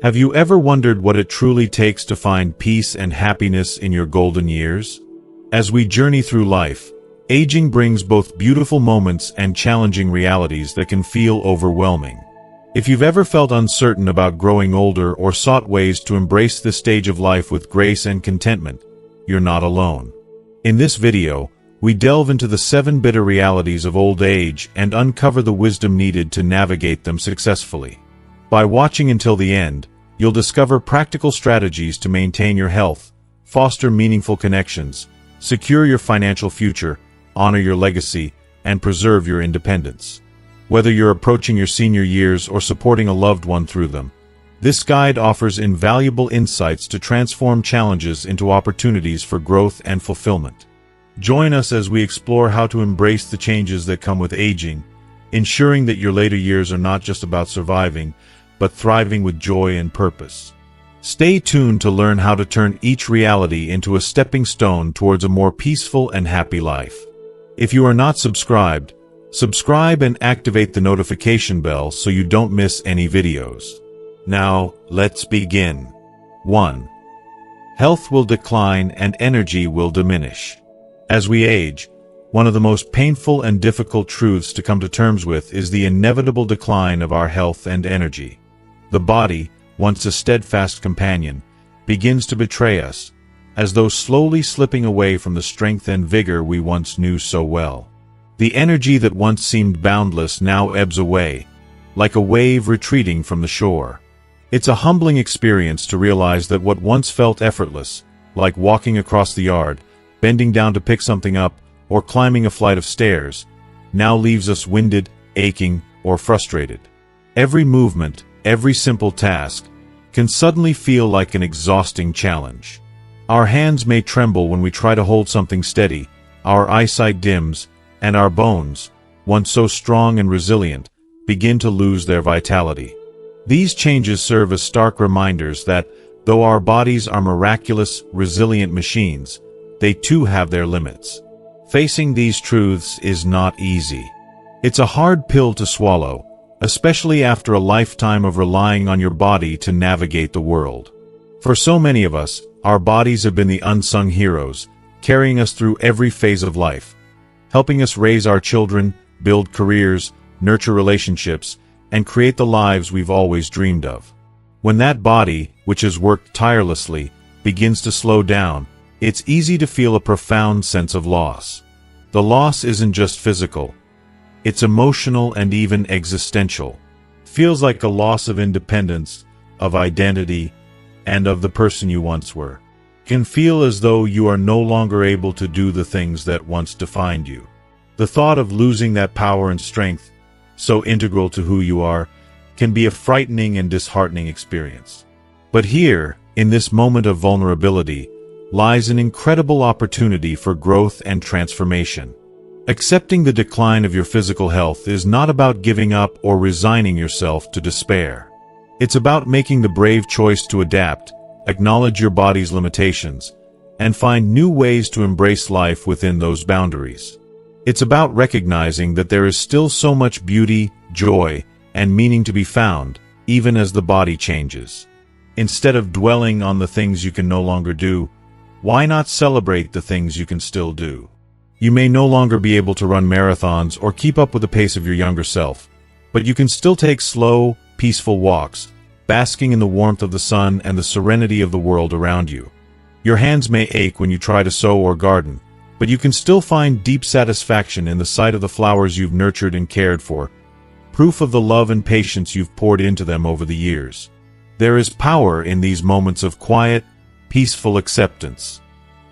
Have you ever wondered what it truly takes to find peace and happiness in your golden years? As we journey through life, aging brings both beautiful moments and challenging realities that can feel overwhelming. If you've ever felt uncertain about growing older or sought ways to embrace this stage of life with grace and contentment, you're not alone. In this video, we delve into the 7 bitter realities of old age and uncover the wisdom needed to navigate them successfully. By watching until the end, you'll discover practical strategies to maintain your health, foster meaningful connections, secure your financial future, honor your legacy, and preserve your independence. Whether you're approaching your senior years or supporting a loved one through them, this guide offers invaluable insights to transform challenges into opportunities for growth and fulfillment. Join us as we explore how to embrace the changes that come with aging, ensuring that your later years are not just about surviving, but thriving with joy and purpose. Stay tuned to learn how to turn each reality into a stepping stone towards a more peaceful and happy life. If you are not subscribed, subscribe and activate the notification bell so you don't miss any videos. Now, let's begin. 1. Health will decline and energy will diminish. As we age, one of the most painful and difficult truths to come to terms with is the inevitable decline of our health and energy. The body, once a steadfast companion, begins to betray us, as though slowly slipping away from the strength and vigor we once knew so well. The energy that once seemed boundless now ebbs away, like a wave retreating from the shore. It's a humbling experience to realize that what once felt effortless, like walking across the yard, bending down to pick something up, or climbing a flight of stairs, now leaves us winded, aching, or frustrated. Every movement, every simple task, can suddenly feel like an exhausting challenge. Our hands may tremble when we try to hold something steady, our eyesight dims, and our bones, once so strong and resilient, begin to lose their vitality. These changes serve as stark reminders that, though our bodies are miraculous, resilient machines, they too have their limits. Facing these truths is not easy. It's a hard pill to swallow, especially after a lifetime of relying on your body to navigate the world. For so many of us, our bodies have been the unsung heroes, carrying us through every phase of life, helping us raise our children, build careers, nurture relationships, and create the lives we've always dreamed of. When that body, which has worked tirelessly, begins to slow down, it's easy to feel a profound sense of loss. The loss isn't just physical. It's emotional and even existential. Feels like a loss of independence, of identity, and of the person you once were. Can feel as though you are no longer able to do the things that once defined you. The thought of losing that power and strength, so integral to who you are, can be a frightening and disheartening experience. But here, in this moment of vulnerability, lies an incredible opportunity for growth and transformation. Accepting the decline of your physical health is not about giving up or resigning yourself to despair. It's about making the brave choice to adapt, acknowledge your body's limitations, and find new ways to embrace life within those boundaries. It's about recognizing that there is still so much beauty, joy, and meaning to be found, even as the body changes. Instead of dwelling on the things you can no longer do, why not celebrate the things you can still do? You may no longer be able to run marathons or keep up with the pace of your younger self, but you can still take slow, peaceful walks, basking in the warmth of the sun and the serenity of the world around you. Your hands may ache when you try to sew or garden, but you can still find deep satisfaction in the sight of the flowers you've nurtured and cared for, proof of the love and patience you've poured into them over the years. There is power in these moments of quiet, peaceful acceptance.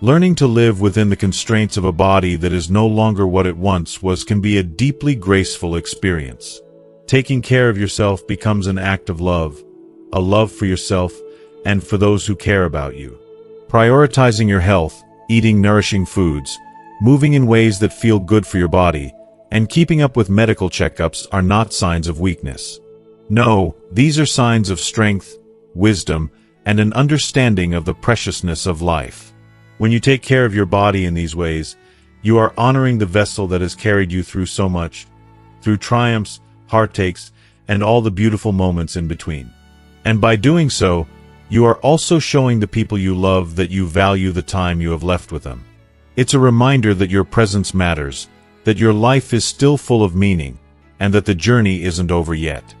Learning to live within the constraints of a body that is no longer what it once was can be a deeply graceful experience. Taking care of yourself becomes an act of love, a love for yourself and for those who care about you. Prioritizing your health, eating nourishing foods, moving in ways that feel good for your body, and keeping up with medical checkups are not signs of weakness. No, these are signs of strength, wisdom, and an understanding of the preciousness of life. When you take care of your body in these ways, you are honoring the vessel that has carried you through so much, through triumphs, heartaches, and all the beautiful moments in between. And by doing so, you are also showing the people you love that you value the time you have left with them. It's a reminder that your presence matters, that your life is still full of meaning, and that the journey isn't over yet.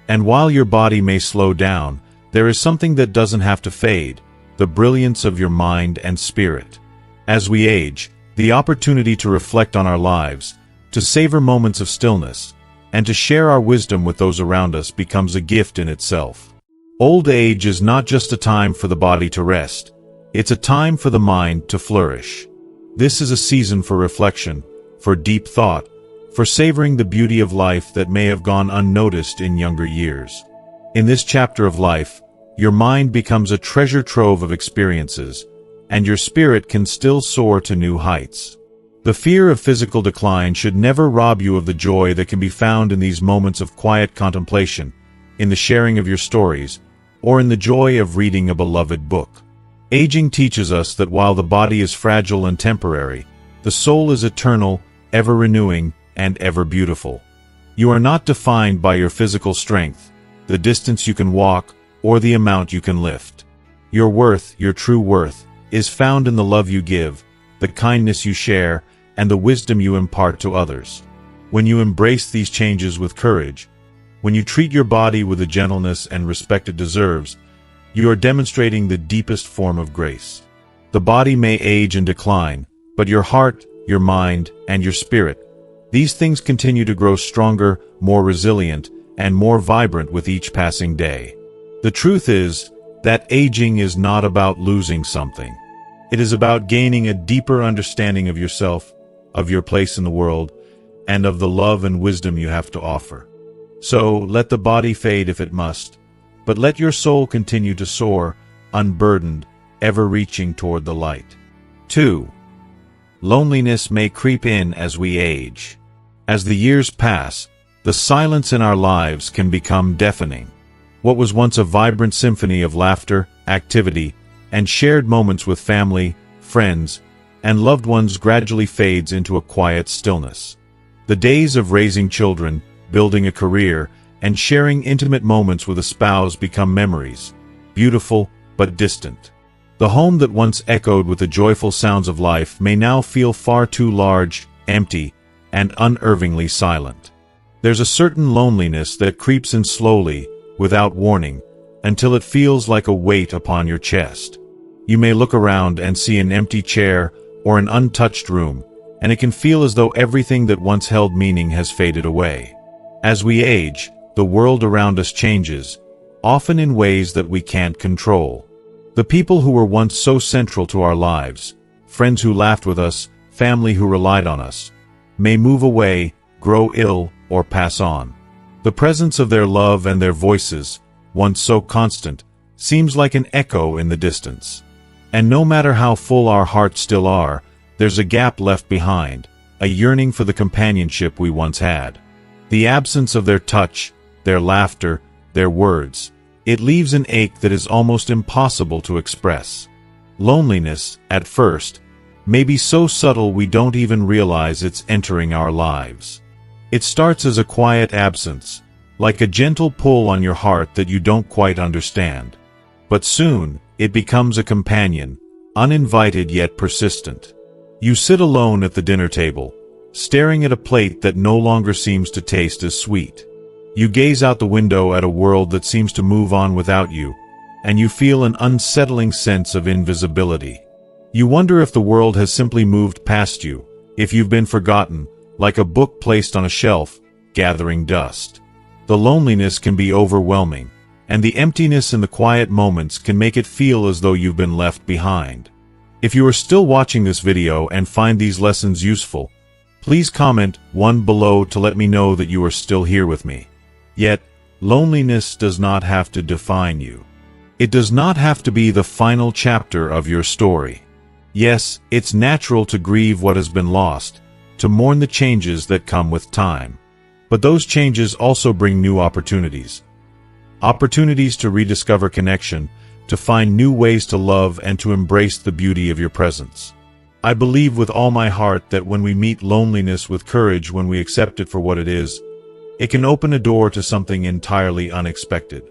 And while your body may slow down, there is something that doesn't have to fade: the brilliance of your mind and spirit. As we age, the opportunity to reflect on our lives, to savor moments of stillness, and to share our wisdom with those around us becomes a gift in itself. Old age is not just a time for the body to rest, it's a time for the mind to flourish. This is a season for reflection, for deep thought, for savoring the beauty of life that may have gone unnoticed in younger years. In this chapter of life, your mind becomes a treasure trove of experiences, and your spirit can still soar to new heights. The fear of physical decline should never rob you of the joy that can be found in these moments of quiet contemplation, in the sharing of your stories, or in the joy of reading a beloved book. Aging teaches us that while the body is fragile and temporary, the soul is eternal, ever-renewing, and ever-beautiful. You are not defined by your physical strength, the distance you can walk, or the amount you can lift. Your worth, your true worth, is found in the love you give, the kindness you share, and the wisdom you impart to others. When you embrace these changes with courage, when you treat your body with the gentleness and respect it deserves, you are demonstrating the deepest form of grace. The body may age and decline, but your heart, your mind, and your spirit, these things continue to grow stronger, more resilient, and more vibrant with each passing day. The truth is that aging is not about losing something. It is about gaining a deeper understanding of yourself, of your place in the world, and of the love and wisdom you have to offer. So, let the body fade if it must, but let your soul continue to soar, unburdened, ever reaching toward the light. 2. Loneliness may creep in as we age. As the years pass, the silence in our lives can become deafening. What was once a vibrant symphony of laughter, activity, and shared moments with family, friends, and loved ones gradually fades into a quiet stillness. The days of raising children, building a career, and sharing intimate moments with a spouse become memories, beautiful but distant. The home that once echoed with the joyful sounds of life may now feel far too large, empty, and unervingly silent. There's a certain loneliness that creeps in slowly, without warning, until it feels like a weight upon your chest. You may look around and see an empty chair or an untouched room, and it can feel as though everything that once held meaning has faded away. As we age, the world around us changes, often in ways that we can't control. The people who were once so central to our lives, friends who laughed with us, family who relied on us, may move away, grow ill, or pass on. The presence of their love and their voices, once so constant, seems like an echo in the distance. And no matter how full our hearts still are, there's a gap left behind, a yearning for the companionship we once had. The absence of their touch, their laughter, their words, it leaves an ache that is almost impossible to express. Loneliness, at first, may be so subtle we don't even realize it's entering our lives. It starts as a quiet absence, like a gentle pull on your heart that you don't quite understand. But soon, it becomes a companion, uninvited yet persistent. You sit alone at the dinner table, staring at a plate that no longer seems to taste as sweet. You gaze out the window at a world that seems to move on without you, and you feel an unsettling sense of invisibility. You wonder if the world has simply moved past you, if you've been forgotten, like a book placed on a shelf, gathering dust. The loneliness can be overwhelming, and the emptiness in the quiet moments can make it feel as though you've been left behind. If you are still watching this video and find these lessons useful, please comment 1 below to let me know that you are still here with me. Yet, loneliness does not have to define you. It does not have to be the final chapter of your story. Yes, it's natural to grieve what has been lost, to mourn the changes that come with time. But those changes also bring new opportunities. Opportunities to rediscover connection, to find new ways to love and to embrace the beauty of your presence. I believe with all my heart that when we meet loneliness with courage, when we accept it for what it is, it can open a door to something entirely unexpected.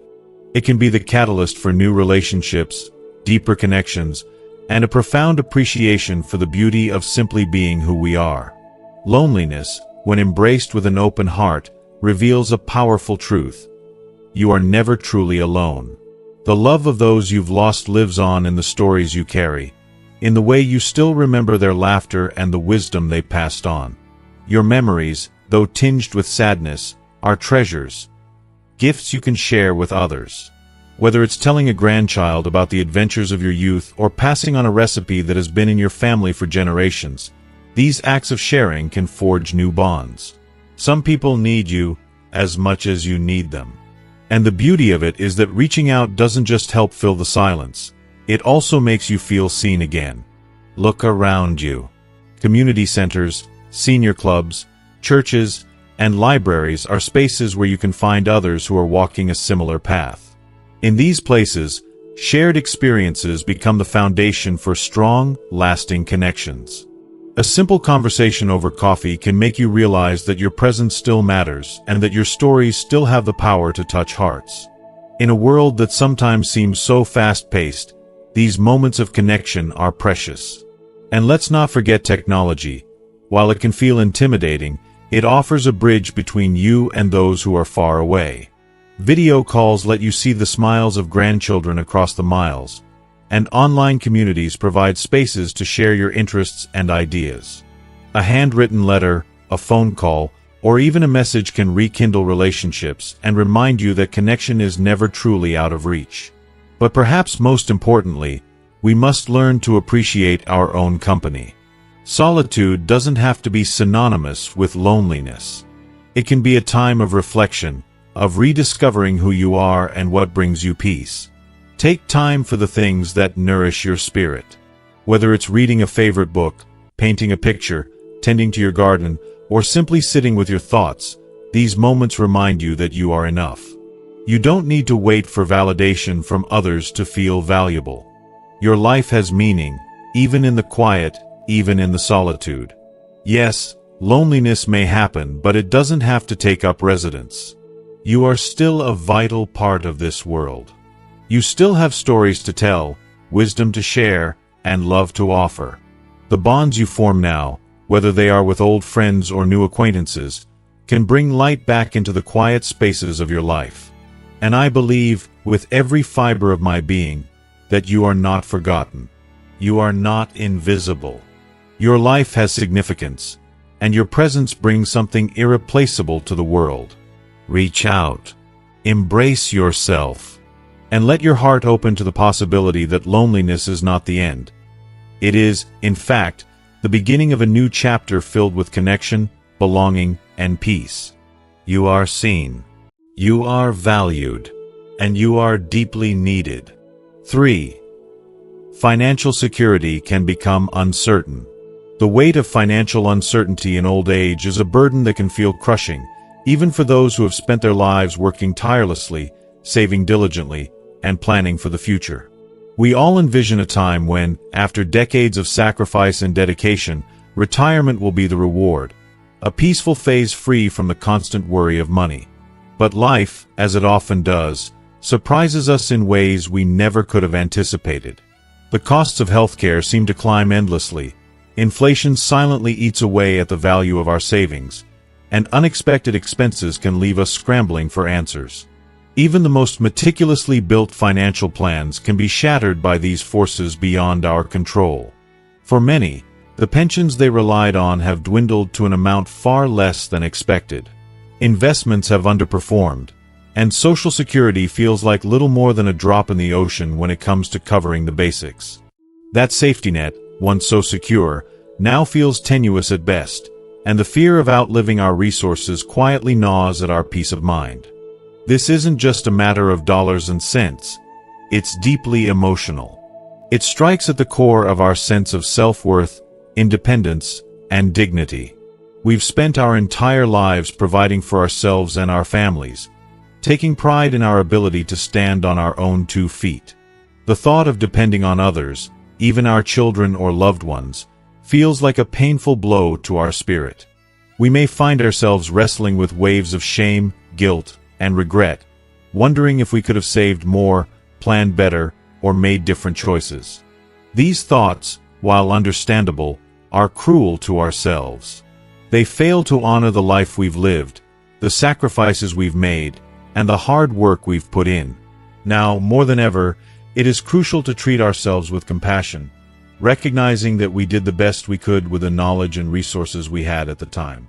It can be the catalyst for new relationships, deeper connections, and a profound appreciation for the beauty of simply being who we are. Loneliness, when embraced with an open heart, reveals a powerful truth. You are never truly alone. The love of those you've lost lives on in the stories you carry, in the way you still remember their laughter and the wisdom they passed on. Your memories, though tinged with sadness, are treasures, gifts you can share with others. Whether it's telling a grandchild about the adventures of your youth or passing on a recipe that has been in your family for generations, these acts of sharing can forge new bonds. Some people need you as much as you need them. And the beauty of it is that reaching out doesn't just help fill the silence, it also makes you feel seen again. Look around you. Community centers, senior clubs, churches, and libraries are spaces where you can find others who are walking a similar path. In these places, shared experiences become the foundation for strong, lasting connections. A simple conversation over coffee can make you realize that your presence still matters and that your stories still have the power to touch hearts. In a world that sometimes seems so fast-paced, these moments of connection are precious. And let's not forget technology. While it can feel intimidating, it offers a bridge between you and those who are far away. Video calls let you see the smiles of grandchildren across the miles, and online communities provide spaces to share your interests and ideas. A handwritten letter, a phone call, or even a message can rekindle relationships and remind you that connection is never truly out of reach. But perhaps most importantly, we must learn to appreciate our own company. Solitude doesn't have to be synonymous with loneliness. It can be a time of reflection, of rediscovering who you are and what brings you peace. Take time for the things that nourish your spirit. Whether it's reading a favorite book, painting a picture, tending to your garden, or simply sitting with your thoughts, these moments remind you that you are enough. You don't need to wait for validation from others to feel valuable. Your life has meaning, even in the quiet, even in the solitude. Yes, loneliness may happen, but it doesn't have to take up residence. You are still a vital part of this world. You still have stories to tell, wisdom to share, and love to offer. The bonds you form now, whether they are with old friends or new acquaintances, can bring light back into the quiet spaces of your life. And I believe, with every fiber of my being, that you are not forgotten. You are not invisible. Your life has significance, and your presence brings something irreplaceable to the world. Reach out. Embrace yourself. And let your heart open to the possibility that loneliness is not the end. It is, in fact, the beginning of a new chapter filled with connection, belonging, and peace. You are seen. You are valued. And you are deeply needed. 3. Financial security can become uncertain. The weight of financial uncertainty in old age is a burden that can feel crushing, even for those who have spent their lives working tirelessly, saving diligently, and planning for the future. We all envision a time when, after decades of sacrifice and dedication, retirement will be the reward, a peaceful phase free from the constant worry of money. But life, as it often does, surprises us in ways we never could have anticipated. The costs of healthcare seem to climb endlessly, inflation silently eats away at the value of our savings, and unexpected expenses can leave us scrambling for answers. Even the most meticulously built financial plans can be shattered by these forces beyond our control. For many, the pensions they relied on have dwindled to an amount far less than expected. Investments have underperformed, and Social Security feels like little more than a drop in the ocean when it comes to covering the basics. That safety net, once so secure, now feels tenuous at best, and the fear of outliving our resources quietly gnaws at our peace of mind. This isn't just a matter of dollars and cents. It's deeply emotional. It strikes at the core of our sense of self-worth, independence, and dignity. We've spent our entire lives providing for ourselves and our families, taking pride in our ability to stand on our own 2 feet. The thought of depending on others, even our children or loved ones, feels like a painful blow to our spirit. We may find ourselves wrestling with waves of shame, guilt, and regret, wondering if we could have saved more, planned better, or made different choices. These thoughts, while understandable, are cruel to ourselves. They fail to honor the life we've lived, the sacrifices we've made, and the hard work we've put in. Now, more than ever, it is crucial to treat ourselves with compassion, recognizing that we did the best we could with the knowledge and resources we had at the time.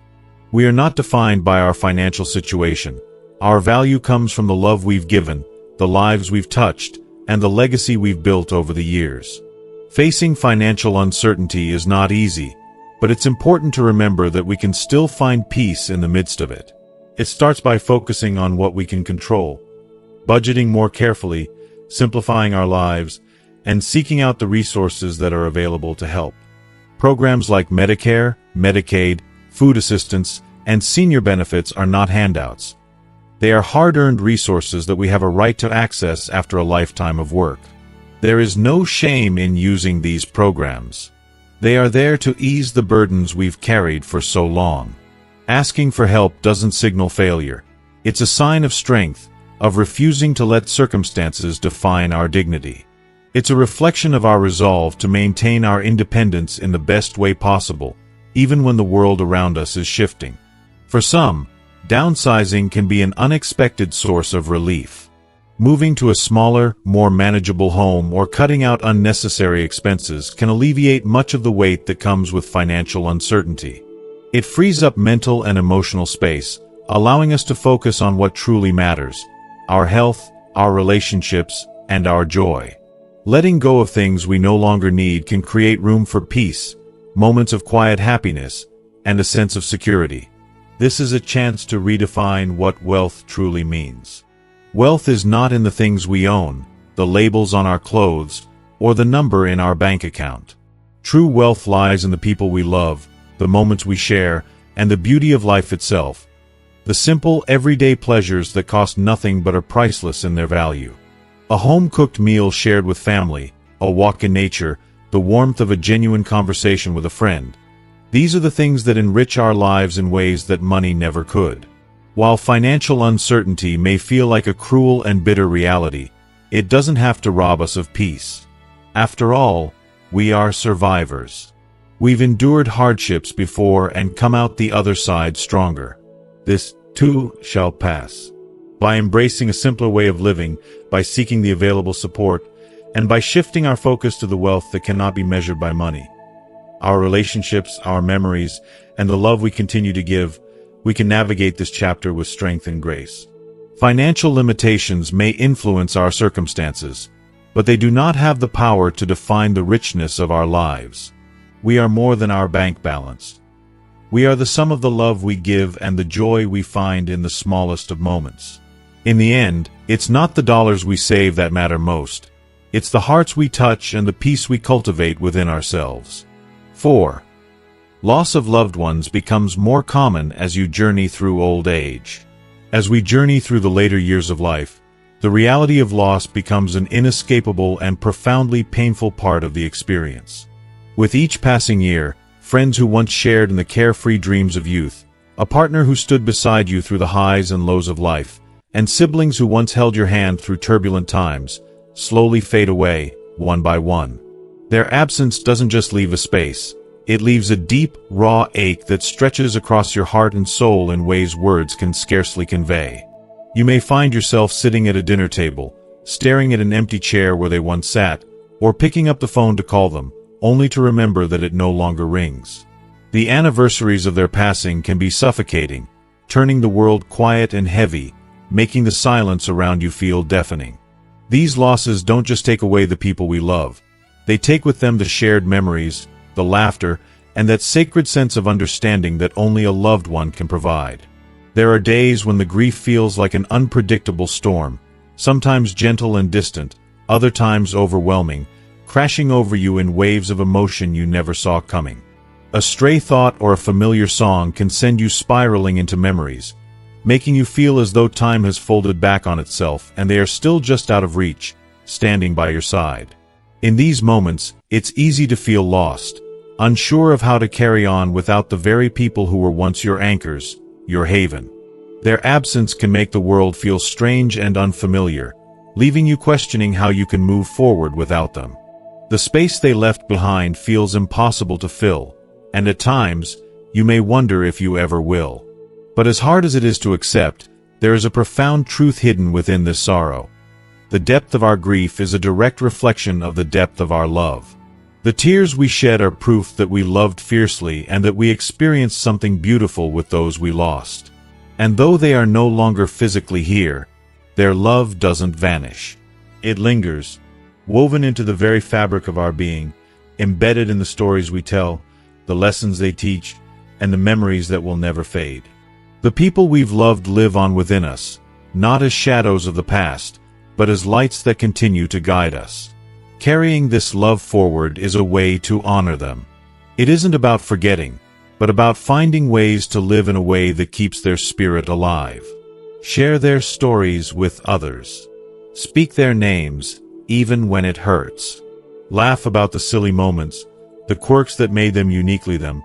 We are not defined by our financial situation. Our value comes from the love we've given, the lives we've touched, and the legacy we've built over the years. Facing financial uncertainty is not easy, but it's important to remember that we can still find peace in the midst of it. It starts by focusing on what we can control, budgeting more carefully, simplifying our lives, and seeking out the resources that are available to help. Programs like Medicare, Medicaid, food assistance, and senior benefits are not handouts. They are hard-earned resources that we have a right to access after a lifetime of work. There is no shame in using these programs. They are there to ease the burdens we've carried for so long. Asking for help doesn't signal failure. It's a sign of strength, of refusing to let circumstances define our dignity. It's a reflection of our resolve to maintain our independence in the best way possible, even when the world around us is shifting. For some, downsizing can be an unexpected source of relief. Moving to a smaller, more manageable home or cutting out unnecessary expenses can alleviate much of the weight that comes with financial uncertainty. It frees up mental and emotional space, allowing us to focus on what truly matters: our health, our relationships, and our joy. Letting go of things we no longer need can create room for peace, moments of quiet happiness, and a sense of security. This is a chance to redefine what wealth truly means. Wealth is not in the things we own, the labels on our clothes, or the number in our bank account. True wealth lies in the people we love, the moments we share, and the beauty of life itself. The simple, everyday pleasures that cost nothing but are priceless in their value. A home-cooked meal shared with family, a walk in nature, the warmth of a genuine conversation with a friend. These are the things that enrich our lives in ways that money never could. While financial uncertainty may feel like a cruel and bitter reality, it doesn't have to rob us of peace. After all, we are survivors. We've endured hardships before and come out the other side stronger. This, too, shall pass. By embracing a simpler way of living, by seeking the available support, and by shifting our focus to the wealth that cannot be measured by money, our relationships, our memories, and the love we continue to give, we can navigate this chapter with strength and grace. Financial limitations may influence our circumstances, but they do not have the power to define the richness of our lives. We are more than our bank balance. We are the sum of the love we give and the joy we find in the smallest of moments. In the end, it's not the dollars we save that matter most. It's the hearts we touch and the peace we cultivate within ourselves. 4. Loss of loved ones becomes more common as you journey through old age. As we journey through the later years of life, the reality of loss becomes an inescapable and profoundly painful part of the experience. With each passing year, friends who once shared in the carefree dreams of youth, a partner who stood beside you through the highs and lows of life, and siblings who once held your hand through turbulent times, slowly fade away, one by one. Their absence doesn't just leave a space. It leaves a deep, raw ache that stretches across your heart and soul in ways words can scarcely convey. You may find yourself sitting at a dinner table, staring at an empty chair where they once sat, or picking up the phone to call them, only to remember that it no longer rings. The anniversaries of their passing can be suffocating, turning the world quiet and heavy, making the silence around you feel deafening. These losses don't just take away the people we love. They take with them the shared memories, the laughter, and that sacred sense of understanding that only a loved one can provide. There are days when the grief feels like an unpredictable storm, sometimes gentle and distant, other times overwhelming, crashing over you in waves of emotion you never saw coming. A stray thought or a familiar song can send you spiraling into memories, making you feel as though time has folded back on itself and they are still just out of reach, standing by your side. In these moments, it's easy to feel lost, unsure of how to carry on without the very people who were once your anchors, your haven. Their absence can make the world feel strange and unfamiliar, leaving you questioning how you can move forward without them. The space they left behind feels impossible to fill, and at times, you may wonder if you ever will. But as hard as it is to accept, there is a profound truth hidden within this sorrow. The depth of our grief is a direct reflection of the depth of our love. The tears we shed are proof that we loved fiercely and that we experienced something beautiful with those we lost. And though they are no longer physically here, their love doesn't vanish. It lingers, woven into the very fabric of our being, embedded in the stories we tell, the lessons they teach, and the memories that will never fade. The people we've loved live on within us, not as shadows of the past, but as lights that continue to guide us. Carrying this love forward is a way to honor them. It isn't about forgetting, but about finding ways to live in a way that keeps their spirit alive. Share their stories with others. Speak their names, even when it hurts. Laugh about the silly moments, the quirks that made them uniquely them,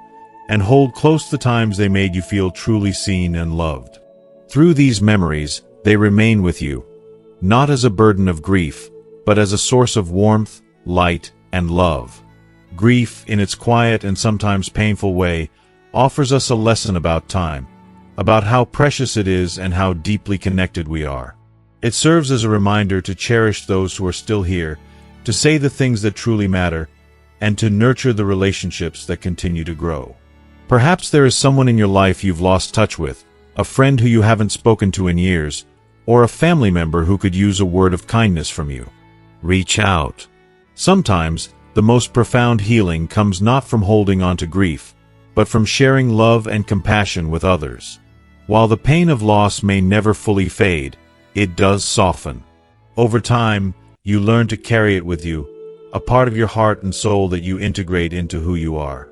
and hold close the times they made you feel truly seen and loved. Through these memories, they remain with you, not as a burden of grief, but as a source of warmth, light, and love. Grief, in its quiet and sometimes painful way, offers us a lesson about time, about how precious it is and how deeply connected we are. It serves as a reminder to cherish those who are still here, to say the things that truly matter, and to nurture the relationships that continue to grow. Perhaps there is someone in your life you've lost touch with, a friend who you haven't spoken to in years, or a family member who could use a word of kindness from you. Reach out. Sometimes, the most profound healing comes not from holding on to grief, but from sharing love and compassion with others. While the pain of loss may never fully fade, it does soften. Over time, you learn to carry it with you, a part of your heart and soul that you integrate into who you are.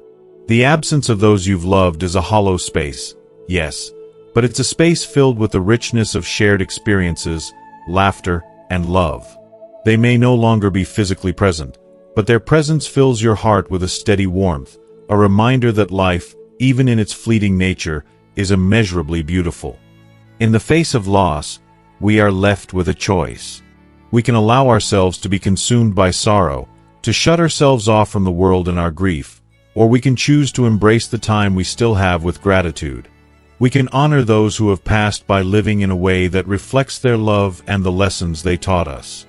The absence of those you've loved is a hollow space, yes, but it's a space filled with the richness of shared experiences, laughter, and love. They may no longer be physically present, but their presence fills your heart with a steady warmth, a reminder that life, even in its fleeting nature, is immeasurably beautiful. In the face of loss, we are left with a choice. We can allow ourselves to be consumed by sorrow, to shut ourselves off from the world in our grief, or we can choose to embrace the time we still have with gratitude. We can honor those who have passed by living in a way that reflects their love and the lessons they taught us.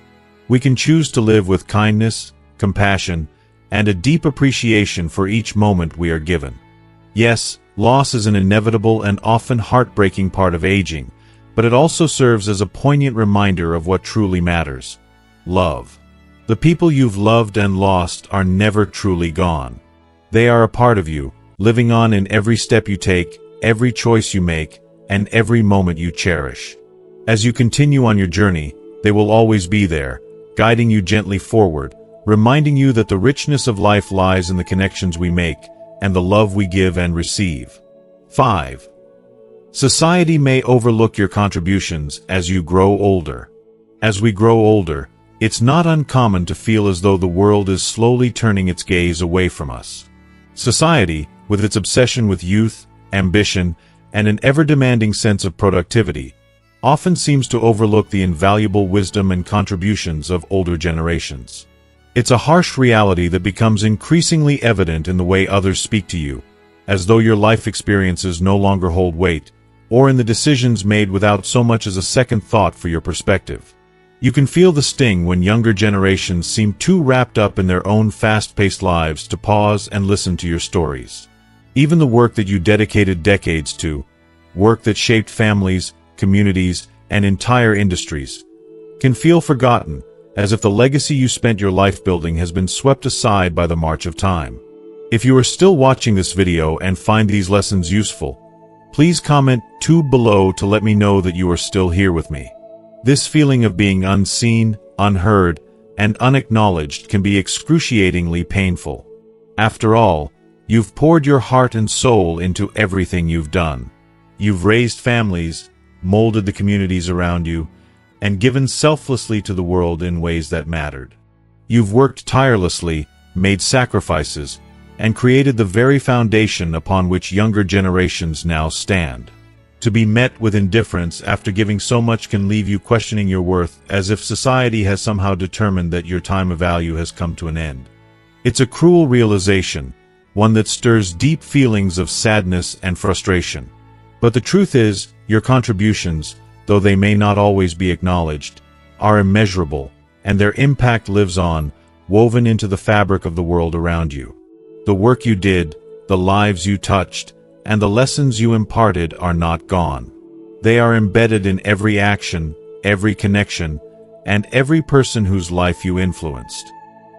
We can choose to live with kindness, compassion, and a deep appreciation for each moment we are given. Yes, loss is an inevitable and often heartbreaking part of aging, but it also serves as a poignant reminder of what truly matters: love. The people you've loved and lost are never truly gone. They are a part of you, living on in every step you take, every choice you make, and every moment you cherish. As you continue on your journey, they will always be there, guiding you gently forward, reminding you that the richness of life lies in the connections we make and the love we give and receive. 5. Society may overlook your contributions as you grow older. As we grow older, it's not uncommon to feel as though the world is slowly turning its gaze away from us. Society, with its obsession with youth, ambition, and an ever-demanding sense of productivity, often seems to overlook the invaluable wisdom and contributions of older generations. It's a harsh reality that becomes increasingly evident in the way others speak to you, as though your life experiences no longer hold weight, or in the decisions made without so much as a second thought for your perspective. You can feel the sting when younger generations seem too wrapped up in their own fast-paced lives to pause and listen to your stories. Even the work that you dedicated decades to, work that shaped families, communities, and entire industries, can feel forgotten, as if the legacy you spent your life building has been swept aside by the march of time. If you are still watching this video and find these lessons useful, please comment below to let me know that you are still here with me. This feeling of being unseen, unheard, and unacknowledged can be excruciatingly painful. After all, you've poured your heart and soul into everything you've done. You've raised families, molded the communities around you, and given selflessly to the world in ways that mattered. You've worked tirelessly, made sacrifices, and created the very foundation upon which younger generations now stand. To be met with indifference after giving so much can leave you questioning your worth, as if society has somehow determined that your time of value has come to an end. It's a cruel realization, one that stirs deep feelings of sadness and frustration. But the truth is, your contributions, though they may not always be acknowledged, are immeasurable, and their impact lives on, woven into the fabric of the world around you. The work you did, the lives you touched, and the lessons you imparted are not gone. They are embedded in every action, every connection, and every person whose life you influenced.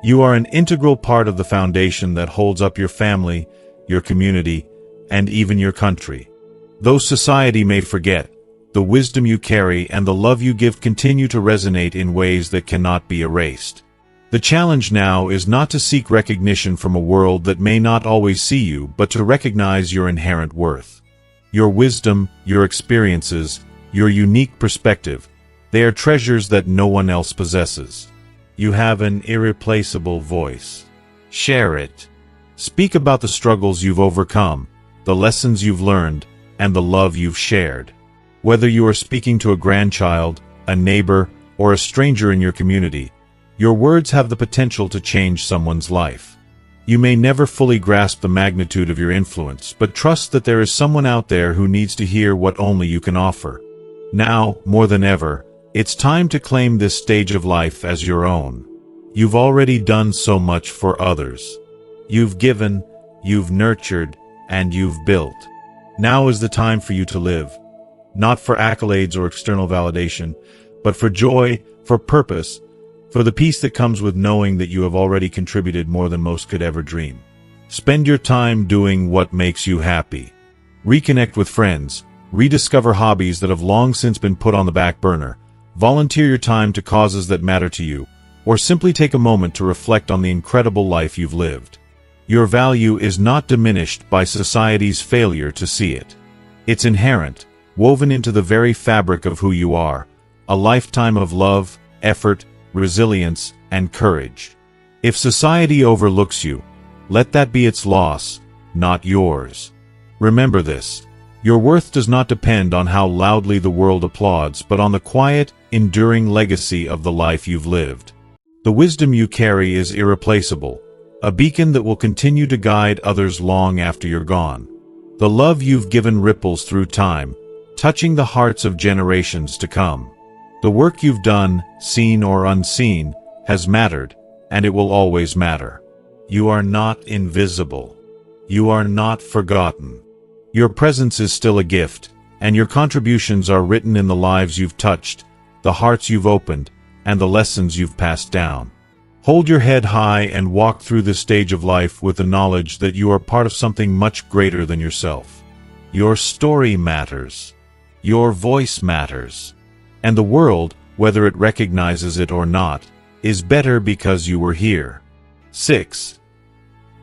You are an integral part of the foundation that holds up your family, your community, and even your country. Though society may forget, the wisdom you carry and the love you give continue to resonate in ways that cannot be erased. The challenge now is not to seek recognition from a world that may not always see you, but to recognize your inherent worth. Your wisdom, your experiences, your unique perspective, they are treasures that no one else possesses. You have an irreplaceable voice. Share it. Speak about the struggles you've overcome, the lessons you've learned, and the love you've shared. Whether you are speaking to a grandchild, a neighbor, or a stranger in your community, your words have the potential to change someone's life. You may never fully grasp the magnitude of your influence, but trust that there is someone out there who needs to hear what only you can offer. Now, more than ever, it's time to claim this stage of life as your own. You've already done so much for others. You've given, you've nurtured, and you've built. Now is the time for you to live. Not for accolades or external validation, but for joy, for purpose, for the peace that comes with knowing that you have already contributed more than most could ever dream. Spend your time doing what makes you happy. Reconnect with friends, rediscover hobbies that have long since been put on the back burner, volunteer your time to causes that matter to you, or simply take a moment to reflect on the incredible life you've lived. Your value is not diminished by society's failure to see it. It's inherent, woven into the very fabric of who you are, a lifetime of love, effort, resilience, and courage. If society overlooks you, let that be its loss, not yours. Remember this: your worth does not depend on how loudly the world applauds, but on the quiet, enduring legacy of the life you've lived. The wisdom you carry is irreplaceable, a beacon that will continue to guide others long after you're gone. The love you've given ripples through time, touching the hearts of generations to come. The work you've done, seen or unseen, has mattered, and it will always matter. You are not invisible. You are not forgotten. Your presence is still a gift, and your contributions are written in the lives you've touched, the hearts you've opened, and the lessons you've passed down. Hold your head high and walk through this stage of life with the knowledge that you are part of something much greater than yourself. Your story matters. Your voice matters. And the world, whether it recognizes it or not, is better because you were here. 6.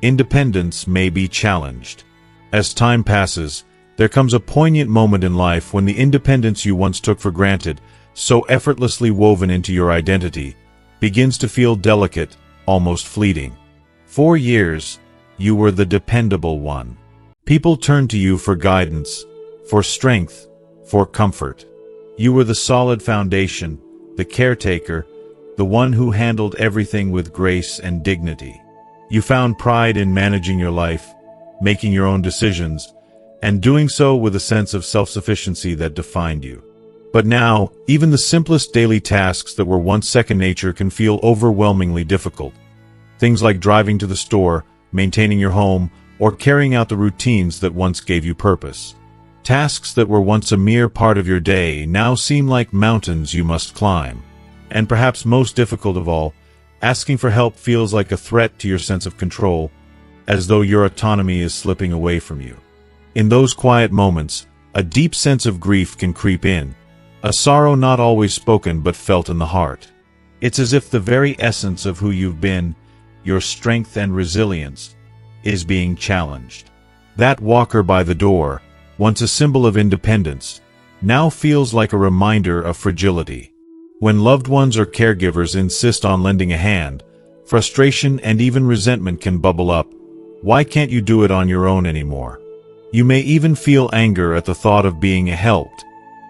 Independence may be challenged. As time passes, there comes a poignant moment in life when the independence you once took for granted, so effortlessly woven into your identity, begins to feel delicate, almost fleeting. For years, you were the dependable one. People turned to you for guidance, for strength, for comfort. You were the solid foundation, the caretaker, the one who handled everything with grace and dignity. You found pride in managing your life, making your own decisions, and doing so with a sense of self-sufficiency that defined you. But now, even the simplest daily tasks that were once second nature can feel overwhelmingly difficult. Things like driving to the store, maintaining your home, or carrying out the routines that once gave you purpose. Tasks that were once a mere part of your day now seem like mountains you must climb. And perhaps most difficult of all, asking for help feels like a threat to your sense of control, as though your autonomy is slipping away from you. In those quiet moments, a deep sense of grief can creep in, a sorrow not always spoken but felt in the heart. It's as if the very essence of who you've been, your strength and resilience, is being challenged. That walker by the door, once a symbol of independence, now feels like a reminder of fragility. When loved ones or caregivers insist on lending a hand, frustration and even resentment can bubble up. Why can't you do it on your own anymore? You may even feel anger at the thought of being helped,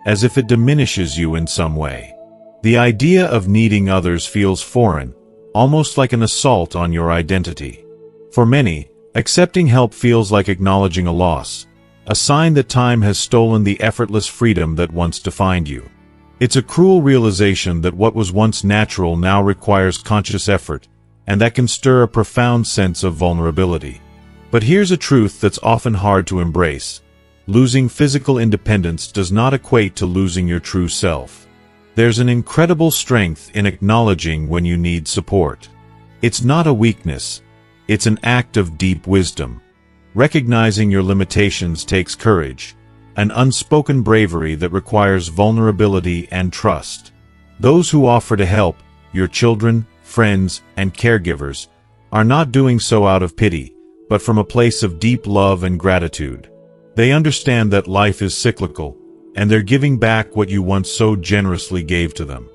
as if it diminishes you in some way. The idea of needing others feels foreign, almost like an assault on your identity. For many, accepting help feels like acknowledging a loss, a sign that time has stolen the effortless freedom that once defined you. It's a cruel realization that what was once natural now requires conscious effort, and that can stir a profound sense of vulnerability. But here's a truth that's often hard to embrace. Losing physical independence does not equate to losing your true self. There's an incredible strength in acknowledging when you need support. It's not a weakness, it's an act of deep wisdom. Recognizing your limitations takes courage, an unspoken bravery that requires vulnerability and trust. Those who offer to help, your children, friends, and caregivers, are not doing so out of pity, but from a place of deep love and gratitude. They understand that life is cyclical, and they're giving back what you once so generously gave to them.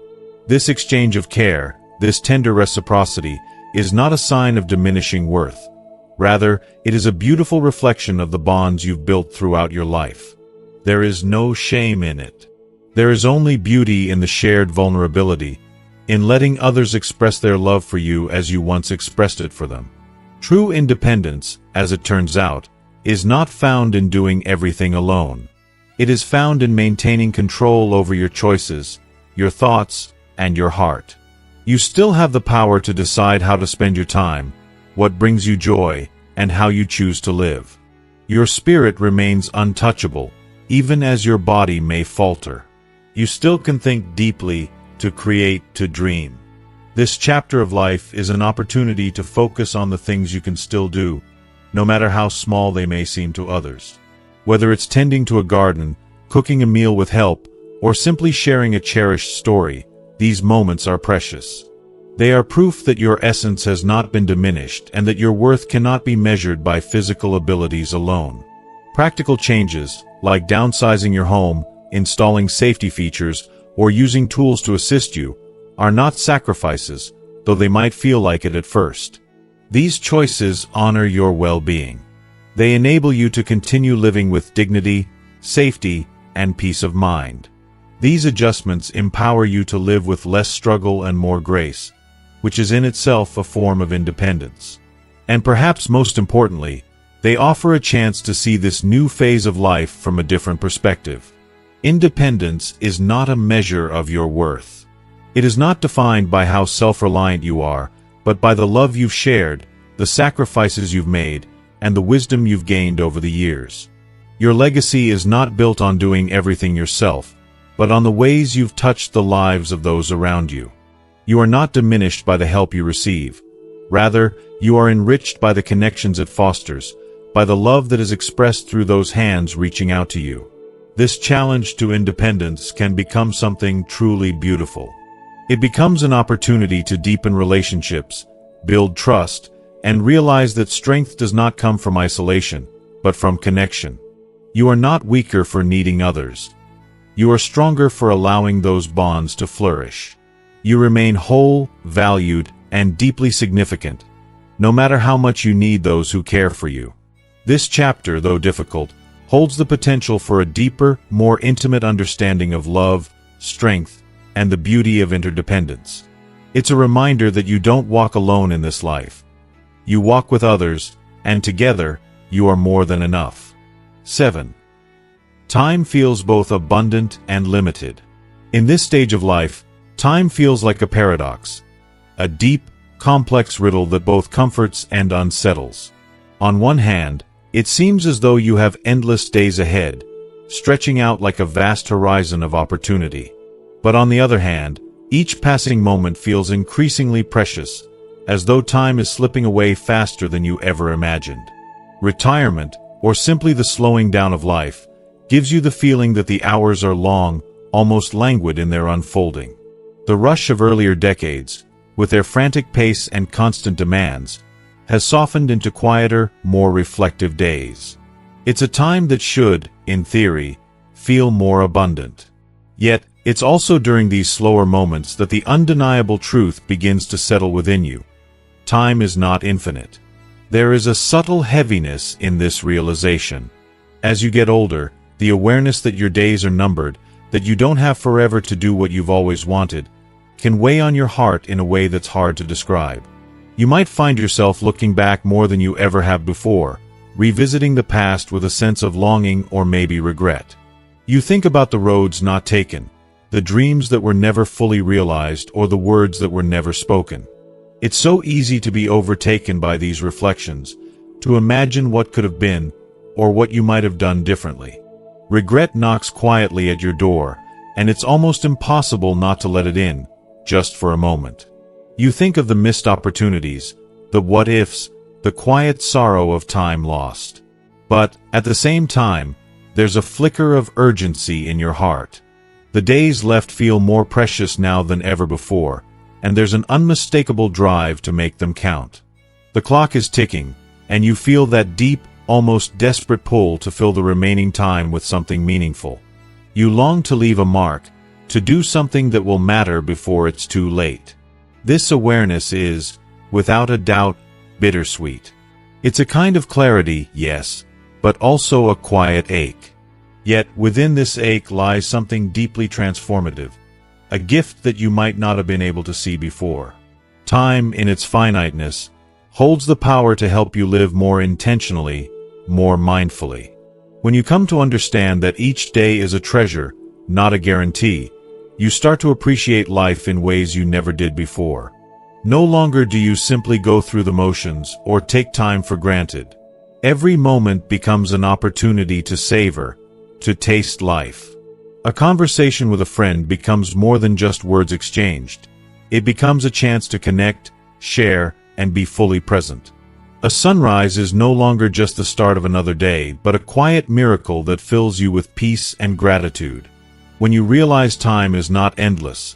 This exchange of care, this tender reciprocity, is not a sign of diminishing worth. Rather, it is a beautiful reflection of the bonds you've built throughout your life. There is no shame in it. There is only beauty in the shared vulnerability, in letting others express their love for you as you once expressed it for them. True independence, as it turns out, is not found in doing everything alone. It is found in maintaining control over your choices, your thoughts, and your heart. You still have the power to decide how to spend your time, what brings you joy, and how you choose to live. Your spirit remains untouchable, even as your body may falter. You still can think deeply, to create, to dream. This chapter of life is an opportunity to focus on the things you can still do, no matter how small they may seem to others. Whether it's tending to a garden, cooking a meal with help, or simply sharing a cherished story, these moments are precious. They are proof that your essence has not been diminished and that your worth cannot be measured by physical abilities alone. Practical changes, like downsizing your home, installing safety features, or using tools to assist you, are not sacrifices, though they might feel like it at first. These choices honor your well-being. They enable you to continue living with dignity, safety, and peace of mind. These adjustments empower you to live with less struggle and more grace, which is in itself a form of independence. And perhaps most importantly, they offer a chance to see this new phase of life from a different perspective. Independence is not a measure of your worth. It is not defined by how self-reliant you are, but by the love you've shared, the sacrifices you've made, and the wisdom you've gained over the years. Your legacy is not built on doing everything yourself, but on the ways you've touched the lives of those around you. You are not diminished by the help you receive. Rather, you are enriched by the connections it fosters, by the love that is expressed through those hands reaching out to you. This challenge to independence can become something truly beautiful. It becomes an opportunity to deepen relationships, build trust, and realize that strength does not come from isolation, but from connection. You are not weaker for needing others. You are stronger for allowing those bonds to flourish. You remain whole, valued, and deeply significant, no matter how much you need those who care for you. This chapter, though difficult, holds the potential for a deeper, more intimate understanding of love, strength, and the beauty of interdependence. It's a reminder that you don't walk alone in this life. You walk with others, and together, you are more than enough. 7. Time feels both abundant and limited. In this stage of life, time feels like a paradox, a deep, complex riddle that both comforts and unsettles. On one hand, it seems as though you have endless days ahead, stretching out like a vast horizon of opportunity. But on the other hand, each passing moment feels increasingly precious, as though time is slipping away faster than you ever imagined. Retirement, or simply the slowing down of life, gives you the feeling that the hours are long, almost languid in their unfolding. The rush of earlier decades, with their frantic pace and constant demands, has softened into quieter, more reflective days. It's a time that should, in theory, feel more abundant. Yet, it's also during these slower moments that the undeniable truth begins to settle within you. Time is not infinite. There is a subtle heaviness in this realization. As you get older, the awareness that your days are numbered, that you don't have forever to do what you've always wanted, can weigh on your heart in a way that's hard to describe. You might find yourself looking back more than you ever have before, revisiting the past with a sense of longing or maybe regret. You think about the roads not taken, the dreams that were never fully realized, or the words that were never spoken. It's so easy to be overtaken by these reflections, to imagine what could have been, or what you might have done differently. Regret knocks quietly at your door, and it's almost impossible not to let it in, just for a moment. You think of the missed opportunities, the what-ifs, the quiet sorrow of time lost. But, at the same time, there's a flicker of urgency in your heart. The days left feel more precious now than ever before, and there's an unmistakable drive to make them count. The clock is ticking, and you feel that deep, almost desperate pull to fill the remaining time with something meaningful. You long to leave a mark, to do something that will matter before it's too late. This awareness is, without a doubt, bittersweet. It's a kind of clarity, yes, but also a quiet ache. Yet, within this ache lies something deeply transformative, a gift that you might not have been able to see before. Time, in its finiteness, holds the power to help you live more intentionally, more mindfully. When you come to understand that each day is a treasure, not a guarantee, you start to appreciate life in ways you never did before. No longer do you simply go through the motions or take time for granted. Every moment becomes an opportunity to savor, to taste life. A conversation with a friend becomes more than just words exchanged. It becomes a chance to connect, share, and be fully present. A sunrise is no longer just the start of another day, but a quiet miracle that fills you with peace and gratitude. When you realize time is not endless,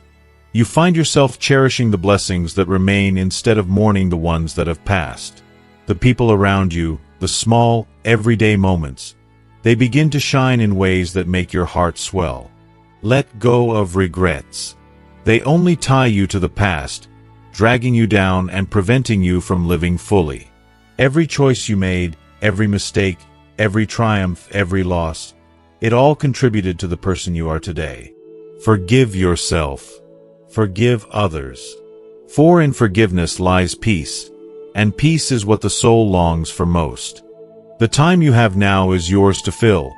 you find yourself cherishing the blessings that remain instead of mourning the ones that have passed. The people around you, the small, everyday moments, they begin to shine in ways that make your heart swell. Let go of regrets. They only tie you to the past, dragging you down and preventing you from living fully. Every choice you made, every mistake, every triumph, every loss, it all contributed to the person you are today. Forgive yourself. Forgive others. For in forgiveness lies peace, and peace is what the soul longs for most. The time you have now is yours to fill,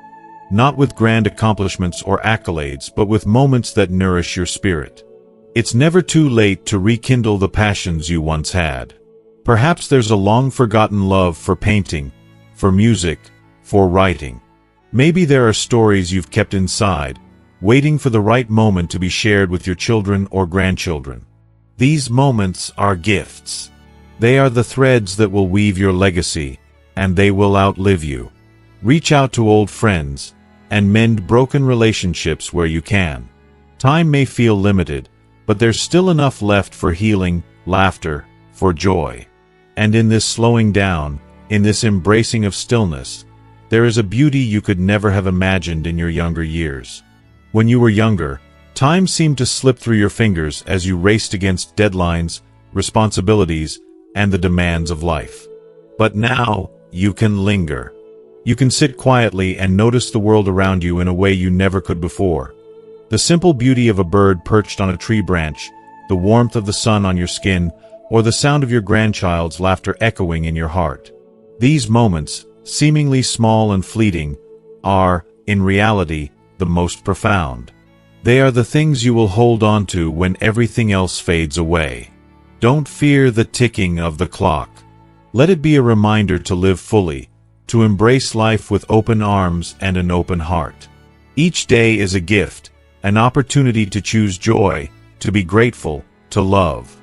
not with grand accomplishments or accolades, but with moments that nourish your spirit. It's never too late to rekindle the passions you once had. Perhaps there's a long-forgotten love for painting, for music, for writing. Maybe there are stories you've kept inside, waiting for the right moment to be shared with your children or grandchildren. These moments are gifts. They are the threads that will weave your legacy, and they will outlive you. Reach out to old friends, and mend broken relationships where you can. Time may feel limited, but there's still enough left for healing, laughter, for joy. And in this slowing down, in this embracing of stillness, there is a beauty you could never have imagined in your younger years. When you were younger, time seemed to slip through your fingers as you raced against deadlines, responsibilities, and the demands of life. But now, you can linger. You can sit quietly and notice the world around you in a way you never could before. The simple beauty of a bird perched on a tree branch, the warmth of the sun on your skin, or the sound of your grandchild's laughter echoing in your heart. These moments, seemingly small and fleeting, are, in reality, the most profound. They are the things you will hold on to when everything else fades away. Don't fear the ticking of the clock. Let it be a reminder to live fully, to embrace life with open arms and an open heart. Each day is a gift, an opportunity to choose joy, to be grateful, to love.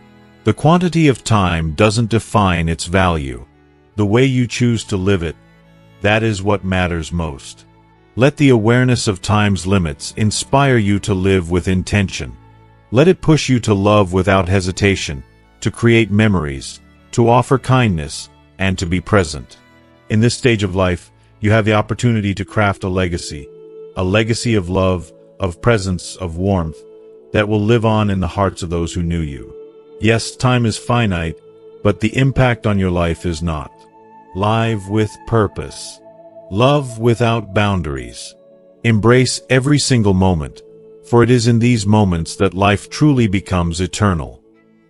The quantity of time doesn't define its value. The way you choose to live it, that is what matters most. Let the awareness of time's limits inspire you to live with intention. Let it push you to love without hesitation, to create memories, to offer kindness, and to be present. In this stage of life, you have the opportunity to craft a legacy of love, of presence, of warmth, that will live on in the hearts of those who knew you. Yes, time is finite, but the impact on your life is not. Live with purpose. Love without boundaries. Embrace every single moment, for it is in these moments that life truly becomes eternal.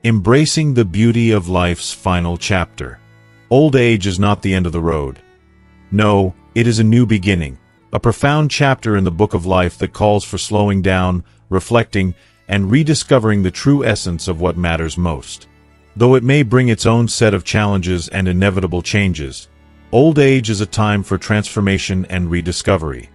Embracing the beauty of life's final chapter. Old age is not the end of the road. No, it is a new beginning, a profound chapter in the book of life that calls for slowing down, reflecting, and rediscovering the true essence of what matters most. Though it may bring its own set of challenges and inevitable changes, old age is a time for transformation and rediscovery.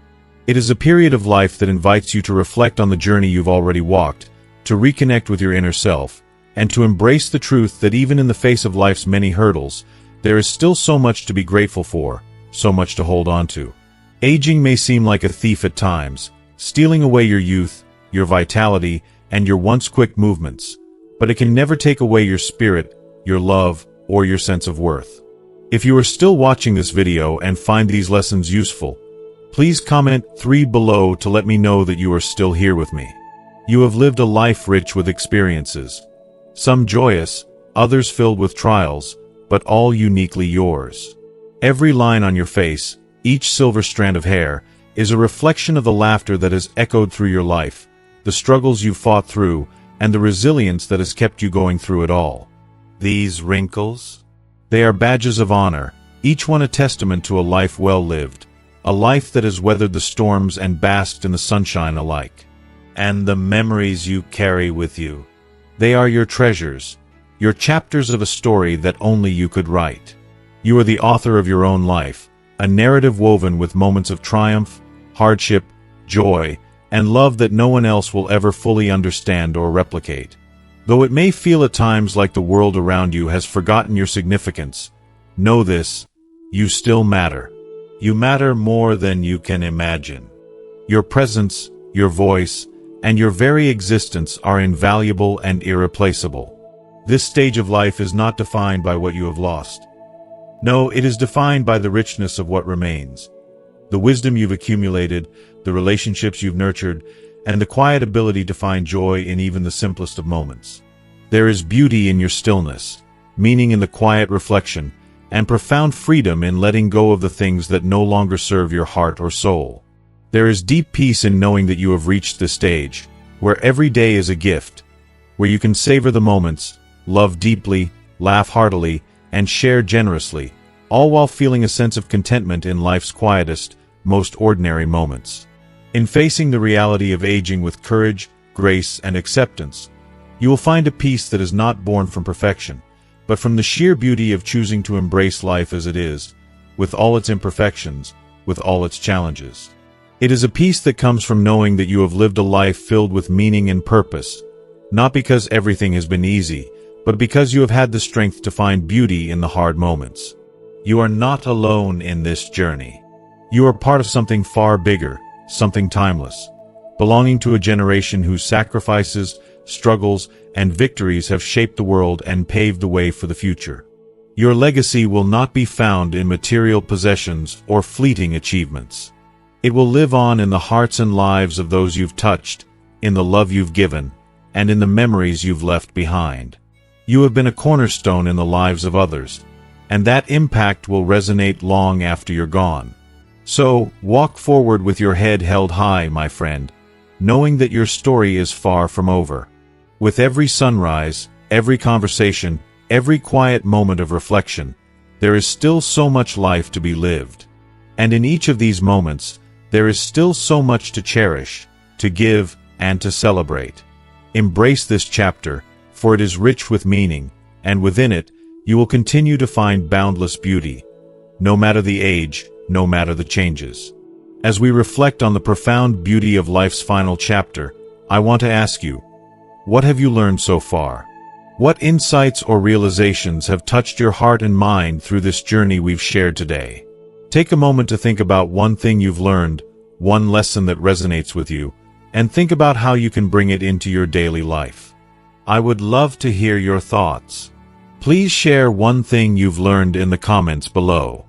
It is a period of life that invites you to reflect on the journey you've already walked, to reconnect with your inner self, and to embrace the truth that even in the face of life's many hurdles, there is still so much to be grateful for, so much to hold on to. Aging may seem like a thief at times, stealing away your youth, your vitality, and your once quick movements, but it can never take away your spirit, your love, or your sense of worth. If you are still watching this video and find these lessons useful, please comment 3 below to let me know that you are still here with me. You have lived a life rich with experiences, some joyous, others filled with trials, but all uniquely yours. Every line on your face, each silver strand of hair, is a reflection of the laughter that has echoed through your life, the struggles you've fought through, and the resilience that has kept you going through it all. These wrinkles? They are badges of honor, each one a testament to a life well lived, a life that has weathered the storms and basked in the sunshine alike. And the memories you carry with you. They are your treasures, your chapters of a story that only you could write. You are the author of your own life, a narrative woven with moments of triumph, hardship, joy, and love that no one else will ever fully understand or replicate. Though it may feel at times like the world around you has forgotten your significance, know this: you still matter. You matter more than you can imagine. Your presence, your voice, and your very existence are invaluable and irreplaceable. This stage of life is not defined by what you have lost. No, it is defined by the richness of what remains. The wisdom you've accumulated, the relationships you've nurtured, and the quiet ability to find joy in even the simplest of moments. There is beauty in your stillness, meaning in the quiet reflection, and profound freedom in letting go of the things that no longer serve your heart or soul. There is deep peace in knowing that you have reached this stage, where every day is a gift, where you can savor the moments, love deeply, laugh heartily, and share generously, all while feeling a sense of contentment in life's quietest, most ordinary moments. In facing the reality of aging with courage, grace, and acceptance, you will find a peace that is not born from perfection, but from the sheer beauty of choosing to embrace life as it is, with all its imperfections, with all its challenges. It is a peace that comes from knowing that you have lived a life filled with meaning and purpose, not because everything has been easy, but because you have had the strength to find beauty in the hard moments. You are not alone in this journey. You are part of something far bigger, something timeless, belonging to a generation whose sacrifices, struggles, and victories have shaped the world and paved the way for the future. Your legacy will not be found in material possessions or fleeting achievements. It will live on in the hearts and lives of those you've touched, in the love you've given, and in the memories you've left behind. You have been a cornerstone in the lives of others, and that impact will resonate long after you're gone. So, walk forward with your head held high, my friend, knowing that your story is far from over. With every sunrise, every conversation, every quiet moment of reflection, there is still so much life to be lived. And in each of these moments, there is still so much to cherish, to give, and to celebrate. Embrace this chapter, for it is rich with meaning, and within it, you will continue to find boundless beauty, no matter the age, no matter the changes. As we reflect on the profound beauty of life's final chapter, I want to ask you, what have you learned so far? What insights or realizations have touched your heart and mind through this journey we've shared today? Take a moment to think about one thing you've learned, one lesson that resonates with you, and think about how you can bring it into your daily life. I would love to hear your thoughts. Please share one thing you've learned in the comments below.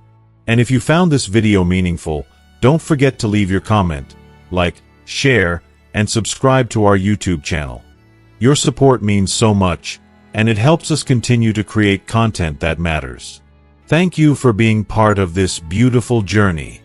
And if you found this video meaningful, don't forget to leave your comment, like, share, and subscribe to our YouTube channel. Your support means so much, and it helps us continue to create content that matters. Thank you for being part of this beautiful journey.